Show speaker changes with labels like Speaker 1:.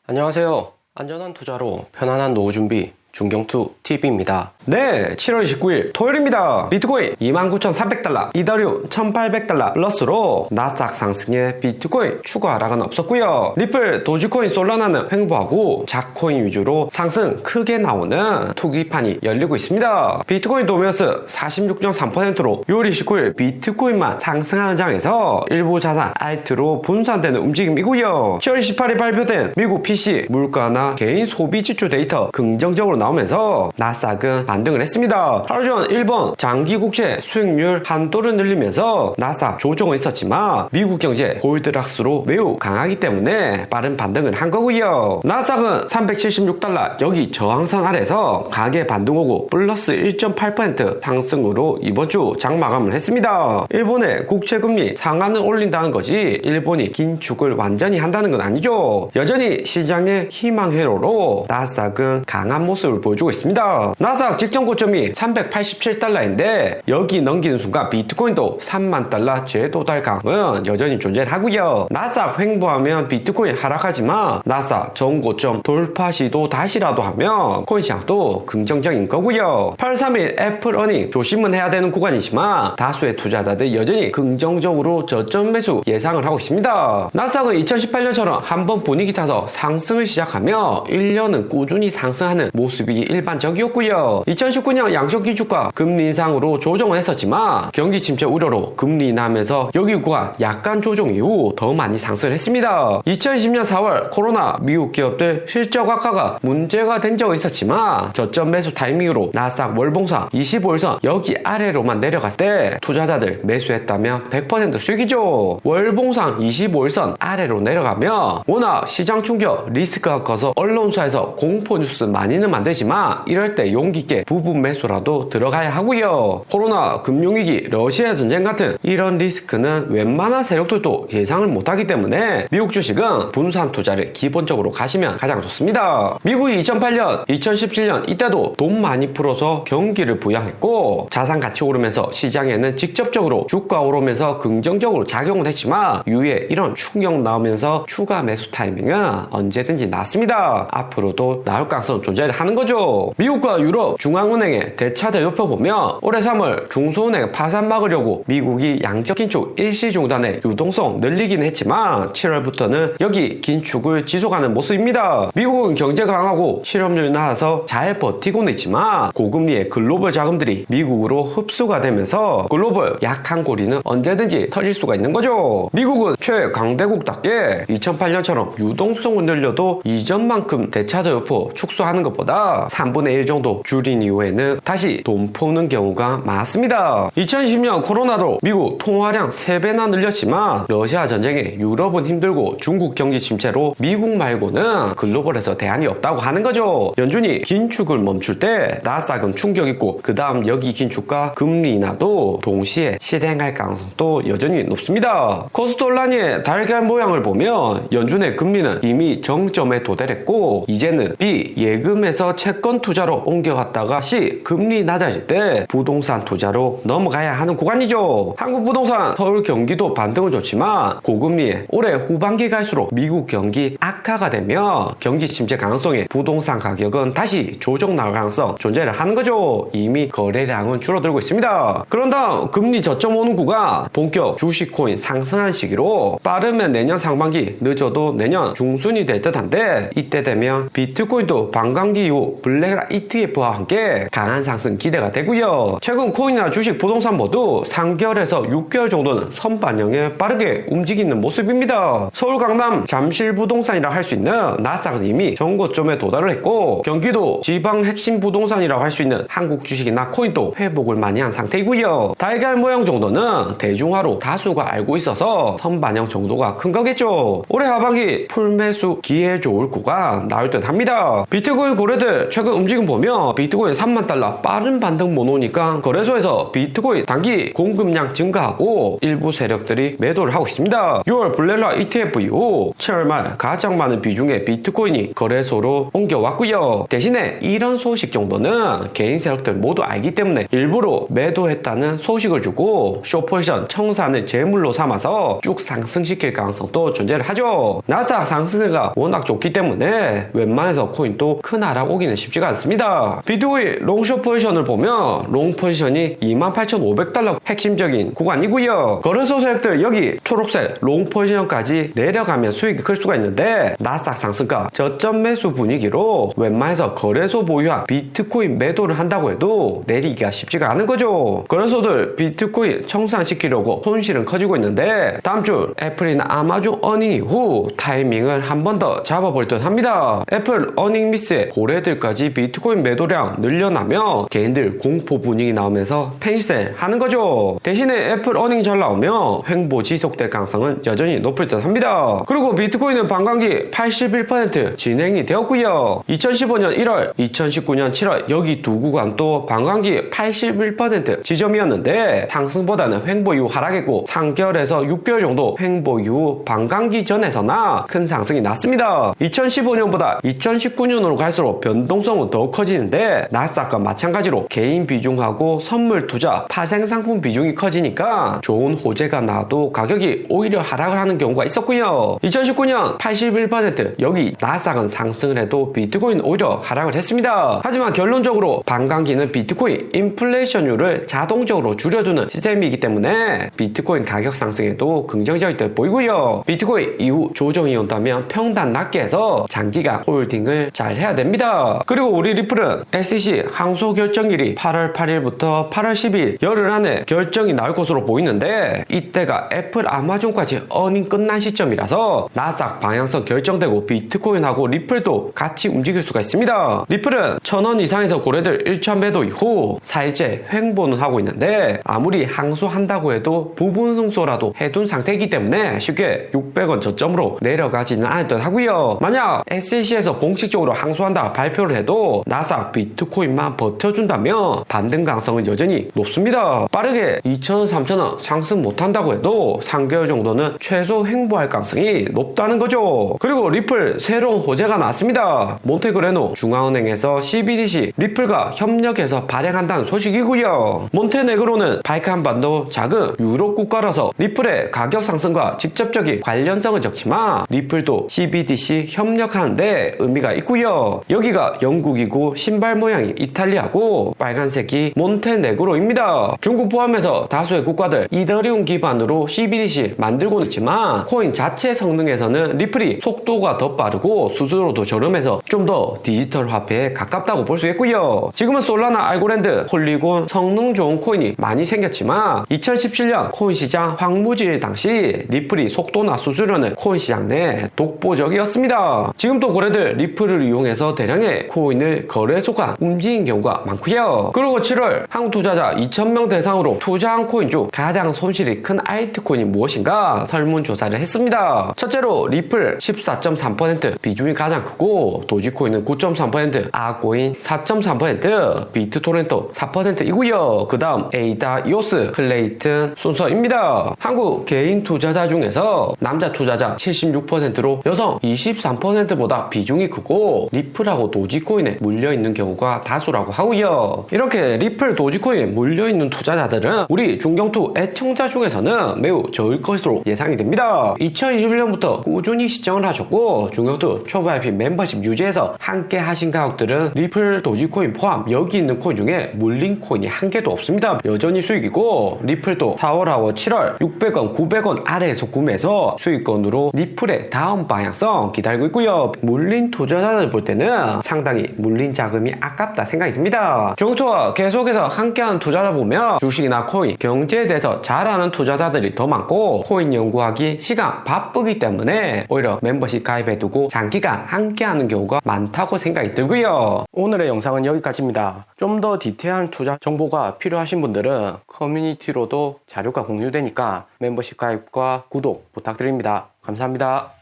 Speaker 1: 안녕하세요. 안전한 투자로 편안한 노후 준비 중경투TV입니다. 네, 7월 29일 토요일입니다. 비트코인 29,300달러, 이더리움 1,800달러 플러스로 나스닥 상승에 비트코인 추가 하락은 없었고요. 리플, 도지코인, 솔라나는 횡보하고 작코인 위주로 상승 크게 나오는 투기판이 열리고 있습니다. 비트코인 도메어스 46.3%로 6월 29일 비트코인만 상승하는 장에서 일부 자산 알트로 분산되는 움직임이고요. 7월 18일 발표된 미국 PC 물가나 개인 소비 지출 데이터 긍정적으로 나오면서 나스닥은 반등을 했습니다. 하루 전 일본 장기 국채 수익률 한도를 늘리면서 나스닥 조정은 있었지만 미국 경제 골드락스로 매우 강하기 때문에 빠른 반등을 한 거고요. 나스닥은 376달러 여기 저항선 아래서 가계 반등 오고 플러스 1.8% 상승으로 이번 주 장 마감을 했습니다. 일본의 국채 금리 상한을 올린다는 거지 일본이 긴축을 완전히 한다는 건 아니죠. 여전히 시장의 희망 회로로 나스닥은 강한 모습을 보여주고 있습니다. 나스닥 직전 고점이 387달러인데 여기 넘기는 순간 비트코인도 3만 달러 재도달 강은 여전히 존재를 하고요. 나스닥 횡보하면 비트코인 하락하지만 나스닥 전 고점 돌파 시도 다시라도 하면 코인 시장도 긍정적인 거고요. 8월 3일 애플 어닝 조심은 해야 되는 구간이지만 다수의 투자자들 여전히 긍정적으로 저점 매수 예상을 하고 있습니다. 나스닥은 2018년처럼 한번 분위기 타서 상승을 시작하며 1년은 꾸준히 상승하는 모습이 일반적이었고요. 2019년 양적기준가 금리 인상으로 조정을 했었지만 경기 침체 우려로 금리 인하하면서 여기 구간 약간 조정 이후 더 많이 상승을 했습니다. 2020년 4월 코로나 미국 기업들 실적 악화가 문제가 된 적은 있었지만 저점 매수 타이밍으로 나스닥 월봉상 25일선 여기 아래로만 내려갔을 때 투자자들 매수했다면 100% 수익이죠. 월봉상 25일선 아래로 내려가면 워낙 시장 충격 리스크가 커서 언론사에서 공포 뉴스 많이는 만들지만 이럴 때 용기 있게 부분 매수라도 들어가야 하고요. 코로나, 금융위기, 러시아 전쟁 같은 이런 리스크는 웬만한 세력들도 예상을 못하기 때문에 미국 주식은 분산 투자를 기본적으로 가시면 가장 좋습니다. 미국이 2008년, 2017년 이때도 돈 많이 풀어서 경기를 부양했고 자산 가치 오르면서 시장에는 직접적으로 주가 오르면서 긍정적으로 작용을 했지만 이후에 이런 충격 나오면서 추가 매수 타이밍은 언제든지 나왔습니다. 앞으로도 나올 가능성 존재를 하는 거죠. 미국과 유럽 중앙은행의 대차 대조표 보면 올해 3월 중소은행 파산 막으려고 미국이 양적 긴축 일시 중단에 유동성 늘리긴 했지만 7월부터는 여기 긴축을 지속하는 모습입니다. 미국은 경제 강하고 실업률 낮아서 잘 버티고는 있지만 고금리의 글로벌 자금들이 미국으로 흡수가 되면서 글로벌 약한 고리는 언제든지 터질 수가 있는 거죠. 미국은 최강대국답게 2008년처럼 유동성을 늘려도 이전만큼 대차 대조표 축소하는 것보다 3분의 1 정도 줄인 이후에는 다시 돈 푸는 경우가 많습니다. 2020년 코로나로 미국 통화량 3배나 늘렸지만 러시아 전쟁에 유럽은 힘들고 중국 경기 침체로 미국 말고는 글로벌에서 대안이 없다고 하는 거죠. 연준이 긴축을 멈출 때 나스닥은 충격 있고 그 다음 여기 긴축과 금리 인하도 동시에 실행할 가능성도 여전히 높습니다. 코스트올라니의 달걀 모양을 보면 연준의 금리는 이미 정점에 도달했고 이제는 B 예금에서 채권 투자로 옮겨갔다가 C 금리 낮아질 때 부동산 투자로 넘어가야 하는 구간이죠. 한국 부동산 서울 경기도 반등은 좋지만 고금리에 올해 후반기 갈수록 미국 경기 악화가 되면 경기 침체 가능성에 부동산 가격은 다시 조정 나올 가능성 존재를 하는 거죠. 이미 거래량은 줄어들고 있습니다. 그런 다음 금리 저점 오는 구간 본격 주식코인 상승한 시기로 빠르면 내년 상반기 늦어도 내년 중순이 될 듯한데 이때 되면 비트코인도 반감기 이후 블랙락 ETF와 함께 강한 상승 기대가 되고요. 최근 코인이나 주식, 부동산 모두 3개월에서 6개월 정도는 선반영에 빠르게 움직이는 모습입니다. 서울, 강남, 잠실 부동산이라 할 수 있는 나스닥은 이미 전고점에 도달을 했고 경기도 지방 핵심 부동산이라고 할 수 있는 한국 주식이나 코인도 회복을 많이 한 상태이고요. 달걀 모양 정도는 대중화로 다수가 알고 있어서 선반영 정도가 큰 거겠죠. 올해 하반기 풀매수 기회 좋을 구간 나올 듯 합니다. 비트코인 고래들 고래들 최근 움직임 보면 비트코인 3만 달러 빠른 반등 못 오니까 거래소에서 비트코인 단기 공급량 증가하고 일부 세력들이 매도를 하고 있습니다. 6월 블렐라 ETF 이후 7월 말 가장 많은 비중의 비트코인이 거래소로 옮겨왔고요. 대신에 이런 소식 정도는 개인 세력들 모두 알기 때문에 일부러 매도했다는 소식을 주고 숏포지션 청산을 제물로 삼아서 쭉 상승시킬 가능성도 존재를 하죠. 나스닥 상승세가 워낙 좋기 때문에 웬만해서 코인도 큰 하락 오기는 쉽지가 않습니다. 비트코인 롱숏 포지션을 보면 롱 포지션이 28,500달러 핵심적인 구간이고요. 거래소 세력들 여기 초록색 롱 포지션까지 내려가면 수익이 클 수가 있는데 나스닥 상승가 저점 매수 분위기로 웬만해서 거래소 보유한 비트코인 매도를 한다고 해도 내리기가 쉽지가 않은 거죠. 거래소들 비트코인 청산시키려고 손실은 커지고 있는데 다음 주 애플이나 아마존 어닝 이후 타이밍을 한 번 더 잡아볼 듯 합니다. 애플 어닝 미스에 고래들까지 비트코인 매도량 늘려나면 개인들 공포 분위기 나오면서 펜셀 하는 거죠. 대신에 애플 어닝 잘 나오면 횡보 지속될 가능성은 여전히 높을 듯 합니다. 그리고 비트코인은 반감기 81% 진행이 되었고요. 2015년 1월, 2019년 7월 여기 두 구간 또 반감기 81% 지점이었는데 상승보다는 횡보 이후 하락했고 3개월에서 6개월 정도 횡보 이후 반감기 전에서나 큰 상승이 났습니다. 2015년보다 2019년으로 갈수록 변동성은 더 커지는데 나스닥과 마찬가지로 개인 비중하고 선물 투자, 파생 상품 비중이 커지니까 좋은 호재가 나와도 가격이 오히려 하락을 하는 경우가 있었고요. 2019년 81% 여기 나스닥은 상승을 해도 비트코인 오히려 하락을 했습니다. 하지만 결론적으로 반감기는 비트코인 인플레이션율을 자동적으로 줄여주는 시스템이기 때문에 비트코인 가격 상승에도 긍정적일 듯 보이고요. 비트코인 이후 조정이 온다면 평단 낮게 해서 장기간 홀딩을 잘 해야 됩니다. 그리고 우리 리플은 SEC 항소 결정일이 8월 8일부터 8월 10일 열흘 안에 결정이 나올 것으로 보이는데 이때가 애플 아마존까지 어닝 끝난 시점이라서 나스닥 방향성 결정되고 비트코인하고 리플도 같이 움직일 수가 있습니다. 리플은 1000원 이상에서 고래들 1차 매도 이후 4일째 횡보는 하고 있는데 아무리 항소한다고 해도 부분 승소라도 해둔 상태이기 때문에 쉽게 600원 저점으로 내려가지는 않을 듯 하고요. 만약 SEC에서 공식적으로 항소한다 발표를 해도 나스닥 비트코인만 버텨준다면 반등 가능성은 여전히 높습니다. 빠르게 2,000원, 3,000원 상승 못한다고 해도 3개월 정도는 최소 횡보할 가능성이 높다는 거죠. 그리고 리플 새로운 호재가 나왔습니다. 몬테그레노 중앙은행에서 CBDC 리플과 협력해서 발행한다는 소식이고요. 몬테네그로는 발칸반도 작은 유럽 국가라서 리플의 가격 상승과 직접적인 관련성은 적지만 리플도 CBDC 협력하는데 의미가 있고요. 여기가 영국이고 신발 모양이 이탈리아고 빨간색이 몬테네그로입니다. 중국 포함해서 다수의 국가들 이더리움 기반으로 CBDC 만들고는 있지만 코인 자체 성능에서는 리플이 속도가 더 빠르고 수수료도 저렴해서 좀 더 디지털 화폐에 가깝다고 볼 수 있고요. 지금은 솔라나, 알고랜드, 폴리곤 성능 좋은 코인이 많이 생겼지만 2017년 코인 시장 황무질 당시 리플이 속도나 수수료는 코인 시장 내 독보적이었습니다. 지금도 고래들 리플을 이용해서 대량의 코인을 거래소가 움직인 경우가 많고요. 그리고 7월 한국 투자자 2,000명 대상으로 투자한 코인 중 가장 손실이 큰 알트코인이 무엇인가 설문조사를 했습니다. 첫째로 리플 14.3% 비중이 가장 크고 도지코인은 9.3%, 아코인 4.3%, 비트토렌토 4%이고요. 그 다음 에이다, 이오스, 플레이튼 순서입니다. 한국 개인 투자자 중에서 남자 투자자 76%로 여성 23%보다 비중이 크고 리플하고 도지코인에 물려있는 경우가 다수라고 하고요. 이렇게 리플, 도지코인에 물려있는 투자자들은 우리 중경투 애청자 중에서는 매우 적을 것으로 예상이 됩니다. 2021년부터 꾸준히 시청을 하셨고 중경투 초보 VIP 멤버십 유지해서 함께 하신 가격들은 리플, 도지코인 포함 여기 있는 코인 중에 물린 코인이 한 개도 없습니다. 여전히 수익이고 리플도 4월하고 7월 600원, 900원 아래에서 구매해서 수익권으로 리플의 다음 방향성 기다리고 있고요. 물린 투자자들 볼 때는 상당히 물린 자금이 아깝다 생각이 듭니다. 중투와 계속해서 함께하는 투자자 보면 주식이나 코인, 경제에 대해서 잘 아는 투자자들이 더 많고 코인 연구하기 시간 바쁘기 때문에 오히려 멤버십 가입해두고 장기간 함께하는 경우가 많다고 생각이 들고요. 오늘의 영상은 여기까지입니다. 좀 더 디테일한 투자 정보가 필요하신 분들은 커뮤니티로도 자료가 공유되니까 멤버십 가입과 구독 부탁드립니다. 감사합니다.